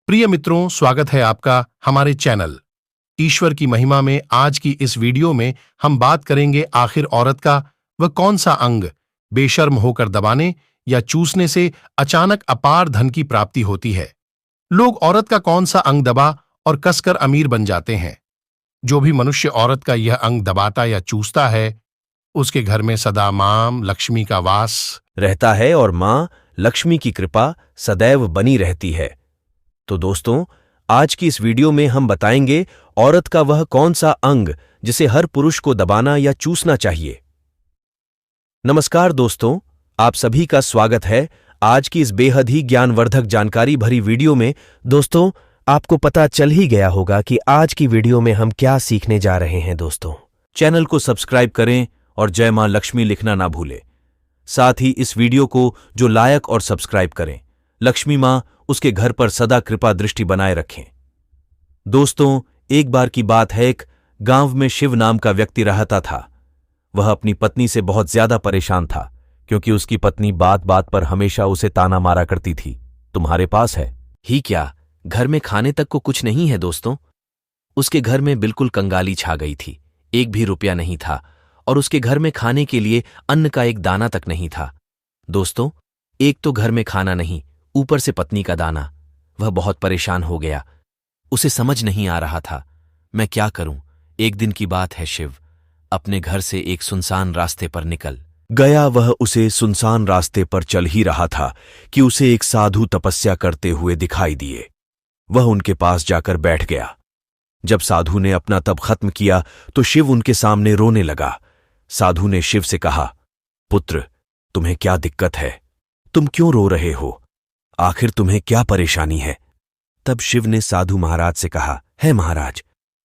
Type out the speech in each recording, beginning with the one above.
प्रिय मित्रों, स्वागत है आपका हमारे चैनल ईश्वर की महिमा में। आज की इस वीडियो में हम बात करेंगे आखिर औरत का वह कौन सा अंग बेशर्म होकर दबाने या चूसने से अचानक अपार धन की प्राप्ति होती है। लोग औरत का कौन सा अंग दबा और कसकर अमीर बन जाते हैं। जो भी मनुष्य औरत का यह अंग दबाता या चूसता है, उसके घर में सदा मां लक्ष्मी का वास रहता है और मां लक्ष्मी की कृपा सदैव बनी रहती है। तो दोस्तों, आज की इस वीडियो में हम बताएंगे औरत का वह कौन सा अंग जिसे हर पुरुष को दबाना या चूसना चाहिए। नमस्कार दोस्तों, आप सभी का स्वागत है आज की इस बेहद ही ज्ञानवर्धक जानकारी भरी वीडियो में। दोस्तों, आपको पता चल ही गया होगा कि आज की वीडियो में हम क्या सीखने जा रहे हैं। दोस्तों, चैनल को सब्सक्राइब करें और जय मां लक्ष्मी लिखना ना भूलें। साथ ही इस वीडियो को जो लाइक और सब्सक्राइब करें, लक्ष्मी मां उसके घर पर सदा कृपा दृष्टि बनाए रखें। दोस्तों, एक बार की बात है, एक गांव में शिव नाम का व्यक्ति रहता था। वह अपनी पत्नी से बहुत ज्यादा परेशान था क्योंकि उसकी पत्नी बात बात पर हमेशा उसे ताना मारा करती थी, तुम्हारे पास है ही क्या, घर में खाने तक को कुछ नहीं है। दोस्तों, उसके घर में बिल्कुल कंगाली छा गई थी। एक भी रुपया नहीं था और उसके घर में खाने के लिए अन्न का एक दाना तक नहीं था। दोस्तों, एक तो घर में खाना नहीं, ऊपर से पत्नी का दाना। वह बहुत परेशान हो गया। उसे समझ नहीं आ रहा था, मैं क्या करूं। एक दिन की बात है, शिव अपने घर से एक सुनसान रास्ते पर निकल गया। वह उसे सुनसान रास्ते पर चल ही रहा था कि उसे एक साधु तपस्या करते हुए दिखाई दिए। वह उनके पास जाकर बैठ गया। जब साधु ने अपना तप खत्म किया तो शिव उनके सामने रोने लगा। साधु ने शिव से कहा, पुत्र, तुम्हें क्या दिक्कत है? तुम क्यों रो रहे हो? आखिर तुम्हें क्या परेशानी है? तब शिव ने साधु महाराज से कहा, है महाराज,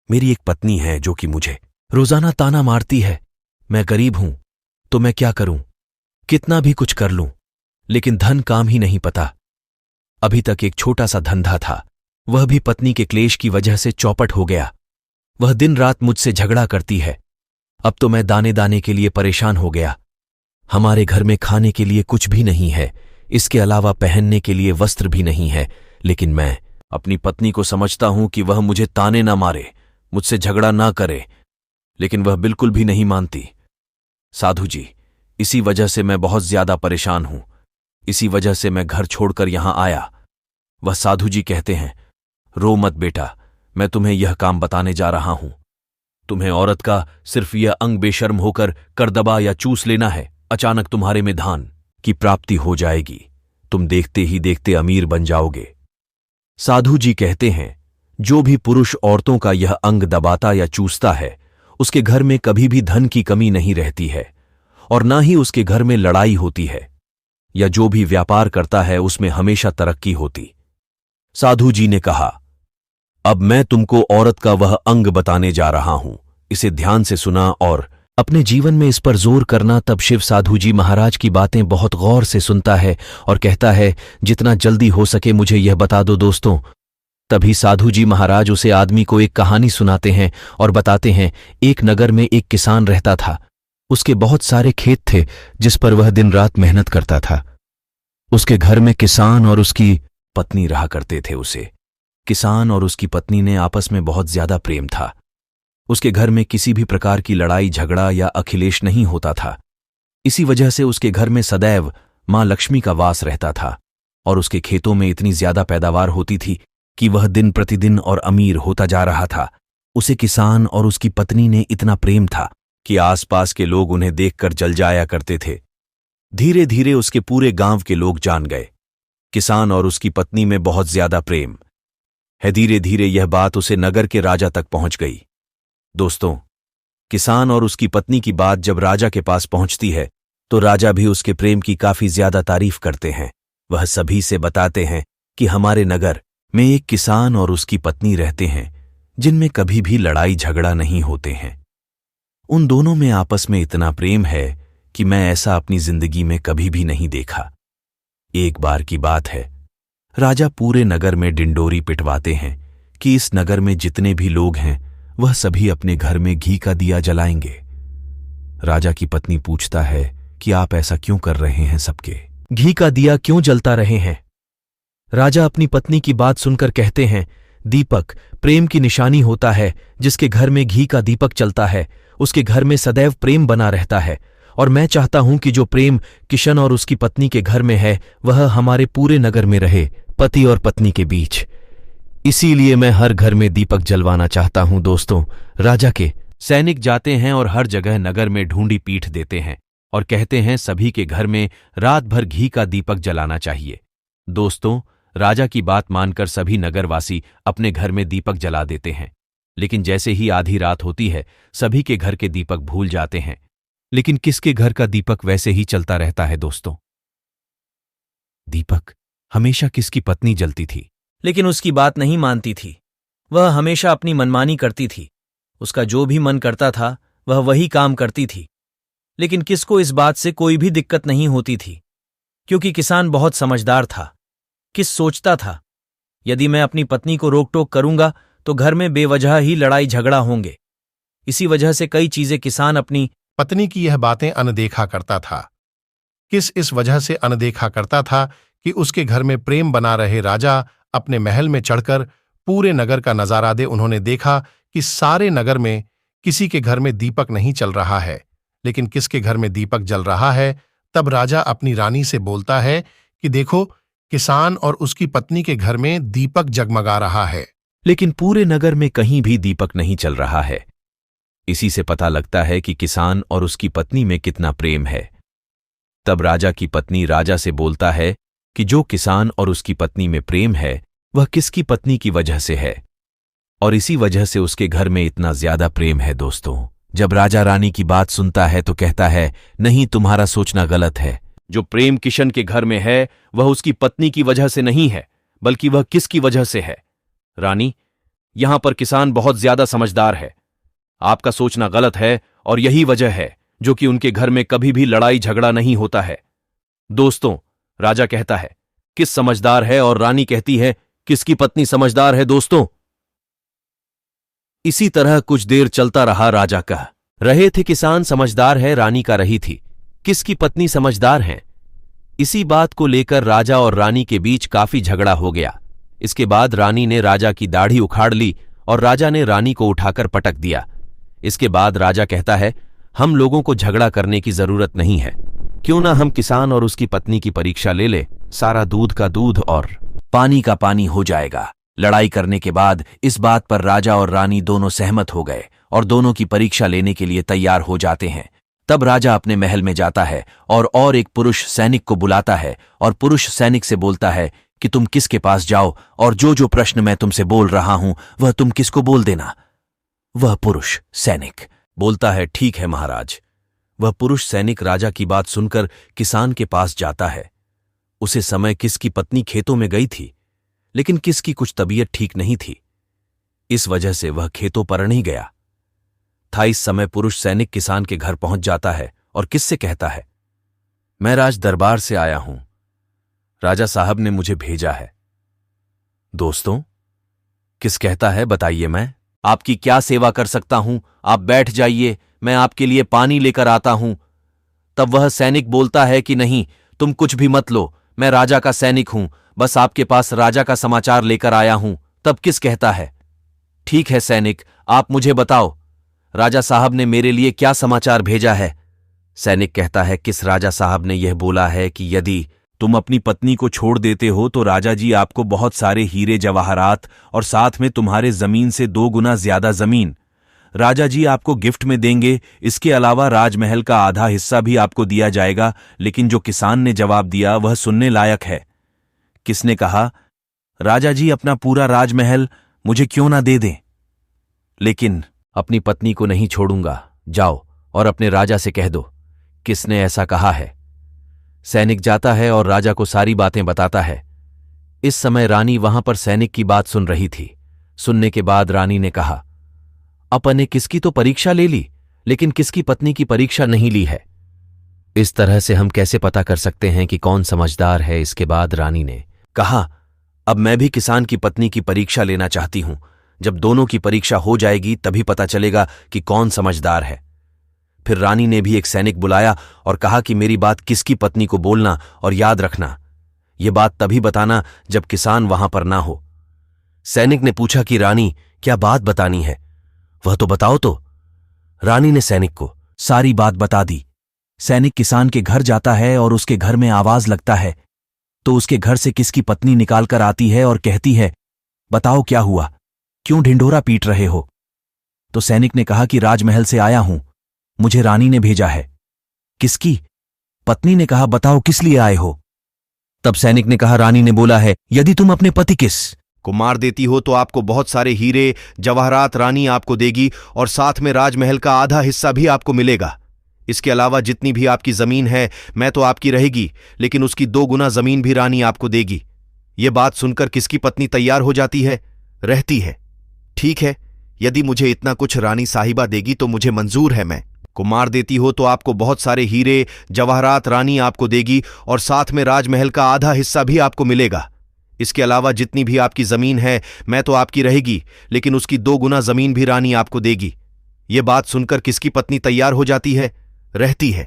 मेरी एक पत्नी है जो कि मुझे रोजाना ताना मारती है। मैं गरीब हूं तो मैं क्या करूं? कितना भी कुछ कर लूं, लेकिन धन काम ही नहीं पता। अभी तक एक छोटा सा धंधा था, वह भी पत्नी के क्लेश की वजह से चौपट हो गया। वह दिन रात मुझसे झगड़ा करती है। अब तो मैं दाने दाने के लिए परेशान हो गया। हमारे घर में खाने के लिए कुछ भी नहीं है, इसके अलावा पहनने के लिए वस्त्र भी नहीं है। लेकिन मैं अपनी पत्नी को समझता हूं कि वह मुझे ताने ना मारे, मुझसे झगड़ा ना करे, लेकिन वह बिल्कुल भी नहीं मानती। साधु जी, इसी वजह से मैं बहुत ज्यादा परेशान हूं। इसी वजह से मैं घर छोड़कर यहां आया। वह साधु जी कहते हैं, रो मत बेटा, मैं तुम्हें यह काम बताने जा रहा हूं। तुम्हें औरत का सिर्फ यह अंग बेशर्म होकर कर दबा या चूस लेना है। अचानक तुम्हारे में धन की प्राप्ति हो जाएगी। तुम देखते ही देखते अमीर बन जाओगे। साधु जी कहते हैं, जो भी पुरुष औरतों का यह अंग दबाता या चूसता है, उसके घर में कभी भी धन की कमी नहीं रहती है और ना ही उसके घर में लड़ाई होती है, या जो भी व्यापार करता है उसमें हमेशा तरक्की होती। साधु जी ने कहा, अब मैं तुमको औरत का वह अंग बताने जा रहा हूं। इसे ध्यान से सुना और अपने जीवन में इस पर जोर करना। तब शिव साधु जी महाराज की बातें बहुत गौर से सुनता है और कहता है, जितना जल्दी हो सके मुझे यह बता दो। दोस्तों, तभी साधु जी महाराज उसे आदमी को एक कहानी सुनाते हैं और बताते हैं, एक नगर में एक किसान रहता था। उसके बहुत सारे खेत थे जिस पर वह दिन रात मेहनत करता था। उसके घर में किसान और उसकी पत्नी रहा करते थे। उसे किसान और उसकी पत्नी ने आपस में बहुत ज्यादा प्रेम था। उसके घर में किसी भी प्रकार की लड़ाई झगड़ा या अखिलेश नहीं होता था। इसी वजह से उसके घर में सदैव मां लक्ष्मी का वास रहता था और उसके खेतों में इतनी ज्यादा पैदावार होती थी कि वह दिन प्रतिदिन और अमीर होता जा रहा था। उसे किसान और उसकी पत्नी ने इतना प्रेम था कि आसपास के लोग उन्हें देखकर जल जाया करते थे। धीरे धीरे उसके पूरे गांव के लोग जान गए, किसान और उसकी पत्नी में बहुत ज्यादा प्रेम है। धीरे धीरे यह बात उसे नगर के राजा तक पहुंच गई। दोस्तों, किसान और उसकी पत्नी की बात जब राजा के पास पहुंचती है तो राजा भी उसके प्रेम की काफी ज्यादा तारीफ करते हैं। वह सभी से बताते हैं कि हमारे नगर में एक किसान और उसकी पत्नी रहते हैं जिनमें कभी भी लड़ाई झगड़ा नहीं होते हैं। उन दोनों में आपस में इतना प्रेम है कि मैं ऐसा अपनी जिंदगी में कभी भी नहीं देखा। एक बार की बात है, राजा पूरे नगर में डिंडोरी पिटवाते हैं कि इस नगर में जितने भी लोग हैं वह सभी अपने घर में घी का दिया जलाएंगे। राजा की पत्नी पूछता है कि आप ऐसा क्यों कर रहे हैं? सबके घी का दिया क्यों जलता रहे हैं? राजा अपनी पत्नी की बात सुनकर कहते हैं, दीपक प्रेम की निशानी होता है। जिसके घर में घी का दीपक चलता है उसके घर में सदैव प्रेम बना रहता है। और मैं चाहता हूं कि जो प्रेम किशन और उसकी पत्नी के घर में है वह हमारे पूरे नगर में रहे, पति और पत्नी के बीच। इसीलिए मैं हर घर में दीपक जलवाना चाहता हूं। दोस्तों, राजा के सैनिक जाते हैं और हर जगह नगर में ढूंढी पीठ देते हैं और कहते हैं सभी के घर में रात भर घी का दीपक जलाना चाहिए। दोस्तों, राजा की बात मानकर सभी नगरवासी अपने घर में दीपक जला देते हैं। लेकिन जैसे ही आधी रात होती है सभी के घर के दीपक भूल जाते हैं। लेकिन किसके घर का दीपक वैसे ही चलता रहता है दोस्तों? दीपक हमेशा किसकी पत्नी जलती थी, लेकिन उसकी बात नहीं मानती थी। वह हमेशा अपनी मनमानी करती थी। उसका जो भी मन करता था वह वही काम करती थी। लेकिन किसको इस बात से कोई भी दिक्कत नहीं होती थी, क्योंकि किसान बहुत समझदार था। किस सोचता था, यदि मैं अपनी पत्नी को रोक टोक करूंगा तो घर में बेवजह ही लड़ाई झगड़ा होंगे। इसी वजह से कई चीजें किसान अपनी पत्नी की यह बातें अनदेखा करता था। किस इस वजह से अनदेखा करता था कि उसके घर में प्रेम बना रहे। राजा अपने महल में चढ़कर पूरे नगर का नजारा दे। उन्होंने देखा कि सारे नगर में किसी के घर में दीपक नहीं चल रहा है, लेकिन किसके घर में दीपक जल रहा है। तब राजा अपनी रानी से बोलता है कि देखो, किसान और उसकी पत्नी के घर में दीपक जगमगा रहा है। लेकिन पूरे नगर में कहीं भी दीपक नहीं चल रहा है। इसी से पता लगता है कि किसान और उसकी पत्नी में कितना प्रेम है। तब राजा की पत्नी राजा से बोलता है कि जो किसान और उसकी पत्नी में प्रेम है वह किसकी पत्नी की वजह से है, और इसी वजह से उसके घर में इतना ज्यादा प्रेम है। दोस्तों, जब राजा रानी की बात सुनता है तो कहता है, नहीं, तुम्हारा सोचना गलत है। जो प्रेम किशन के घर में है वह उसकी पत्नी की वजह से नहीं है, बल्कि वह किसकी वजह से है? रानी, यहां पर किसान बहुत ज्यादा समझदार है। आपका सोचना गलत है और यही वजह है जो कि उनके घर में कभी भी लड़ाई झगड़ा नहीं होता है। दोस्तों, राजा कहता है किस समझदार है और रानी कहती है किसकी पत्नी समझदार है। दोस्तों, इसी तरह कुछ देर चलता रहा। राजा कह रहे थे किसान समझदार है, रानी का रही थी किसकी पत्नी समझदार है। इसी बात को लेकर राजा और रानी के बीच काफी झगड़ा हो गया। इसके बाद रानी ने राजा की दाढ़ी उखाड़ ली और राजा ने रानी को उठाकर पटक दिया। इसके बाद राजा कहता है, हम लोगों को झगड़ा करने की जरूरत नहीं है, क्यों ना हम किसान और उसकी पत्नी की परीक्षा ले ले। सारा दूध का दूध और पानी का पानी हो जाएगा। लड़ाई करने के बाद इस बात पर राजा और रानी दोनों सहमत हो गए और दोनों की परीक्षा लेने के लिए तैयार हो जाते हैं। तब राजा अपने महल में जाता है और एक पुरुष सैनिक को बुलाता है और पुरुष सैनिक से बोलता है कि तुम किसके पास जाओ और जो प्रश्न मैं तुमसे बोल रहा हूं वह तुम किसको बोल देना। वह पुरुष सैनिक बोलता है, ठीक है महाराज। वह पुरुष सैनिक राजा की बात सुनकर किसान के पास जाता है। उसे समय किसकी पत्नी खेतों में गई थी, लेकिन किसकी कुछ तबीयत ठीक नहीं थी, इस वजह से वह खेतों पर नहीं गया था। इस समय पुरुष सैनिक किसान के घर पहुंच जाता है और किससे कहता है, मैं राज दरबार से आया हूं, राजा साहब ने मुझे भेजा है। दोस्तों, किस कहता है, बताइए मैं आपकी क्या सेवा कर सकता हूं, आप बैठ जाइए, मैं आपके लिए पानी लेकर आता हूं। तब वह सैनिक बोलता है कि नहीं, तुम कुछ भी मत लो, मैं राजा का सैनिक हूं, बस आपके पास राजा का समाचार लेकर आया हूं। तब किस कहता है, ठीक है सैनिक, आप मुझे बताओ राजा साहब ने मेरे लिए क्या समाचार भेजा है। सैनिक कहता है, किस राजा साहब ने यह बोला है कि यदि तुम अपनी पत्नी को छोड़ देते हो तो राजा जी आपको बहुत सारे हीरे जवाहरात और साथ में तुम्हारे जमीन से 2 गुना ज्यादा जमीन राजा जी आपको गिफ्ट में देंगे। इसके अलावा राजमहल का आधा हिस्सा भी आपको दिया जाएगा। लेकिन जो किसान ने जवाब दिया वह सुनने लायक है। किसने कहा, राजा जी अपना पूरा राजमहल मुझे क्यों ना दे दें, लेकिन अपनी पत्नी को नहीं छोड़ूंगा, जाओ और अपने राजा से कह दो किसने ऐसा कहा है। सैनिक जाता है और राजा को सारी बातें बताता है। इस समय रानी वहां पर सैनिक की बात सुन रही थी। सुनने के बाद रानी ने कहा, अपन ने किसकी तो परीक्षा ले ली, लेकिन किसकी पत्नी की परीक्षा नहीं ली है। इस तरह से हम कैसे पता कर सकते हैं कि कौन समझदार है। इसके बाद रानी ने कहा, अब मैं भी किसान की पत्नी की परीक्षा लेना चाहती हूं। जब दोनों की परीक्षा हो जाएगी तभी पता चलेगा कि कौन समझदार है। फिर रानी ने भी एक सैनिक बुलाया और कहा कि मेरी बात किसकी पत्नी को बोलना, और याद रखना ये बात तभी बताना जब किसान वहां पर ना हो। सैनिक ने पूछा कि रानी, क्या बात बतानी है? वह तो बताओ तो। रानी ने सैनिक को सारी बात बता दी। सैनिक किसान के घर जाता है और उसके घर में आवाज लगता है तो उसके घर से किसकी पत्नी निकाल कर आती है और कहती है, बताओ क्या हुआ, क्यों ढिंढोरा पीट रहे हो? तो सैनिक ने कहा कि राजमहल से आया हूं, मुझे रानी ने भेजा है। किसकी? पत्नी ने कहा, बताओ किस लिए आए हो? तब सैनिक ने कहा, रानी ने बोला है, यदि तुम अपने पति किस को मार देती हो तो आपको बहुत सारे हीरे जवाहरात रानी आपको देगी और साथ में राजमहल का आधा हिस्सा भी आपको मिलेगा। इसके अलावा जितनी भी आपकी जमीन है मैं तो आपकी रहेगी, लेकिन उसकी 2 गुना जमीन भी रानी आपको देगी। ये बात सुनकर किसकी पत्नी तैयार हो जाती है? रहती है। ठीक है, यदि मुझे इतना कुछ रानी साहिबा देगी तो मुझे मंजूर है। मैं को मार देती हो तो आपको बहुत सारे हीरे जवाहरात रानी आपको देगी और साथ में राजमहल का आधा हिस्सा भी आपको मिलेगा। इसके अलावा जितनी भी आपकी जमीन है मैं तो आपकी रहेगी, लेकिन उसकी 2 गुना जमीन भी रानी आपको देगी। ये बात सुनकर किसकी पत्नी तैयार हो जाती है? रहती है।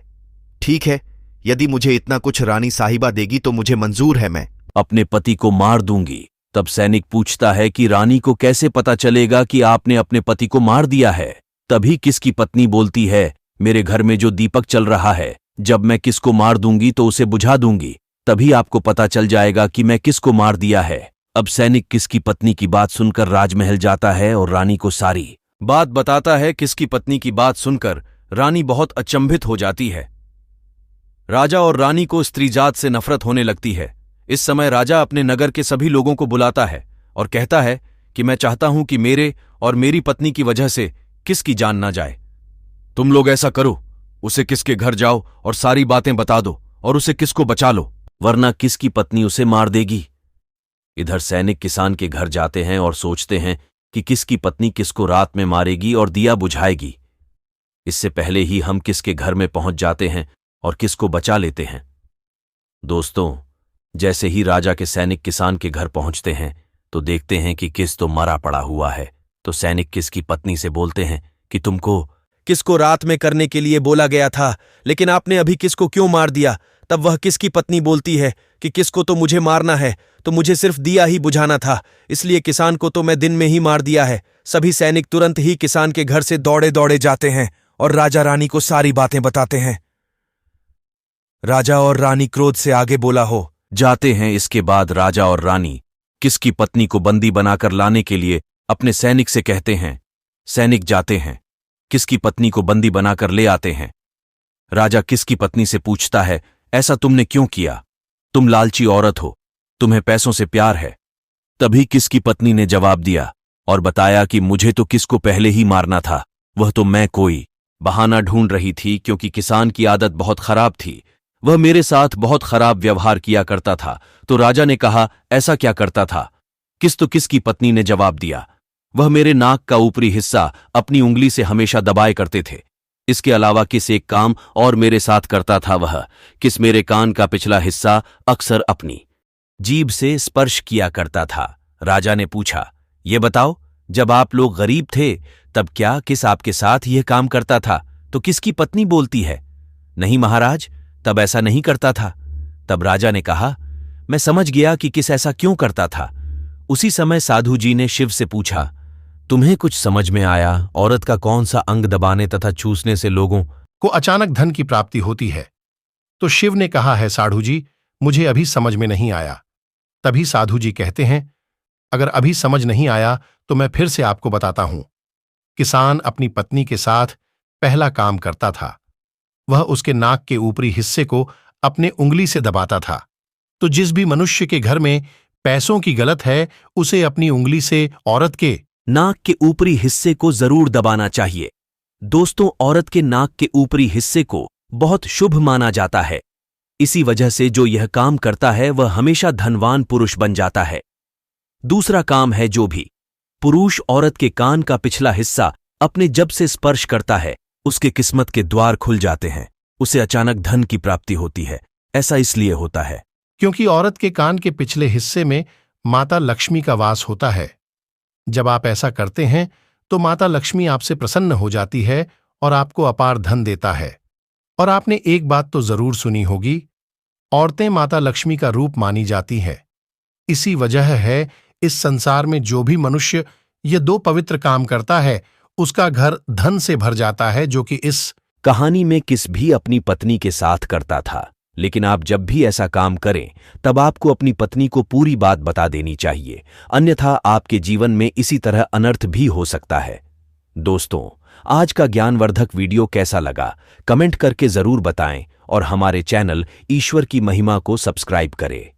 ठीक है, यदि मुझे इतना कुछ रानी साहिबा देगी तो मुझे मंजूर है। मैं अपने पति को मार दूंगी। तब सैनिक पूछता है कि रानी को कैसे पता चलेगा कि आपने अपने पति को मार दिया है? तभी किसकी पत्नी बोलती है, मेरे घर में जो दीपक चल रहा है, जब मैं किसको मार दूंगी तो उसे बुझा दूंगी, तभी आपको पता चल जाएगा कि मैं किसको मार दिया है। अब सैनिक किसकी पत्नी की बात सुनकर राजमहल जाता है और रानी को सारी बात बताता है। किसकी पत्नी की बात सुनकर रानी बहुत अचंभित हो जाती है। राजा और रानी को स्त्रीजात से नफरत होने लगती है। इस समय राजा अपने नगर के सभी लोगों को बुलाता है और कहता है कि मैं चाहता हूं कि मेरे और मेरी पत्नी की वजह से किसकी जान ना जाए। तुम लोग ऐसा करो, उसे किसके घर जाओ और सारी बातें बता दो और उसे किसको बचा लो, वरना किसकी पत्नी उसे मार देगी। इधर सैनिक किसान के घर जाते हैं और सोचते हैं कि किसकी पत्नी किसको रात में मारेगी और दिया बुझाएगी। इससे पहले ही हम किसके घर में पहुंच जाते हैं और किसको बचा लेते हैं। दोस्तों, जैसे ही राजा के सैनिक किसान के घर पहुंचते हैं तो देखते हैं कि किस तो मरा पड़ा हुआ है। तो सैनिक किसकी पत्नी से बोलते हैं कि तुमको किसको रात में करने के लिए बोला गया था, लेकिन आपने अभी किसको क्यों मार दिया? तब वह किसकी पत्नी बोलती है कि किसको तो मुझे मारना है, तो मुझे सिर्फ दिया ही बुझाना था, इसलिए किसान को तो मैं दिन में ही मार दिया है। सभी सैनिक तुरंत ही किसान के घर से दौड़े दौड़े जाते हैं और राजा रानी को सारी बातें बताते हैं। राजा और रानी क्रोध से आगे बोला हो जाते हैं। इसके बाद राजा और रानी किसकी पत्नी को बंदी बनाकर लाने के लिए अपने सैनिक से कहते हैं। सैनिक जाते हैं, किसकी पत्नी को बंदी बनाकर ले आते हैं। राजा किसकी पत्नी से पूछता है, ऐसा तुमने क्यों किया? तुम लालची औरत हो, तुम्हें पैसों से प्यार है। तभी किसकी पत्नी ने जवाब दिया और बताया कि मुझे तो किसको पहले ही मारना था, वह तो मैं कोई बहाना ढूंढ रही थी, क्योंकि किसान की आदत बहुत खराब थी, वह मेरे साथ बहुत खराब व्यवहार किया करता था। तो राजा ने कहा, ऐसा क्या करता था? किस तो किसकी पत्नी ने जवाब दिया, वह मेरे नाक का ऊपरी हिस्सा अपनी उंगली से हमेशा दबाए करते थे। इसके अलावा किस एक काम और मेरे साथ करता था, वह किस मेरे कान का पिछला हिस्सा अक्सर अपनी जीभ से स्पर्श किया करता था। राजा ने पूछा, ये बताओ, जब आप लोग गरीब थे तब क्या किस आपके साथ यह काम करता था? तो किसकी पत्नी बोलती है, नहीं महाराज, तब ऐसा नहीं करता था। तब राजा ने कहा, मैं समझ गया कि किस ऐसा क्यों करता था। उसी समय साधु जी ने शिव से पूछा, तुम्हें कुछ समझ में आया औरत का कौन सा अंग दबाने तथा चूसने से लोगों को अचानक धन की प्राप्ति होती है? तो शिव ने कहा है, साधु जी, मुझे अभी समझ में नहीं आया। तभी साधु जी कहते हैं, अगर अभी समझ नहीं आया तो मैं फिर से आपको बताता हूं। किसान अपनी पत्नी के साथ पहला काम करता था, वह उसके नाक के ऊपरी हिस्से को अपने उंगली से दबाता था। तो जिस भी मनुष्य के घर में पैसों की गलत है, उसे अपनी उंगली से औरत के नाक के ऊपरी हिस्से को जरूर दबाना चाहिए। दोस्तों, औरत के नाक के ऊपरी हिस्से को बहुत शुभ माना जाता है। इसी वजह से जो यह काम करता है वह हमेशा धनवान पुरुष बन जाता है। दूसरा काम है, जो भी पुरुष औरत के कान का पिछला हिस्सा अपने जब से स्पर्श करता है, उसके किस्मत के द्वार खुल जाते हैं, उसे अचानक धन की प्राप्ति होती है। ऐसा इसलिए होता है क्योंकि औरत के कान के पिछले हिस्से में माता लक्ष्मी का वास होता है। जब आप ऐसा करते हैं तो माता लक्ष्मी आपसे प्रसन्न हो जाती है और आपको अपार धन देता है। और आपने एक बात तो जरूर सुनी होगी, औरतें माता लक्ष्मी का रूप मानी जाती हैं। इसी वजह है इस संसार में जो भी मनुष्य ये दो पवित्र काम करता है उसका घर धन से भर जाता है, जो कि इस कहानी में किस भी अपनी पत्नी के साथ करता था। लेकिन आप जब भी ऐसा काम करें तब आपको अपनी पत्नी को पूरी बात बता देनी चाहिए, अन्यथा आपके जीवन में इसी तरह अनर्थ भी हो सकता है। दोस्तों, आज का ज्ञानवर्धक वीडियो कैसा लगा कमेंट करके जरूर बताएं और हमारे चैनल ईश्वर की महिमा को सब्सक्राइब करें।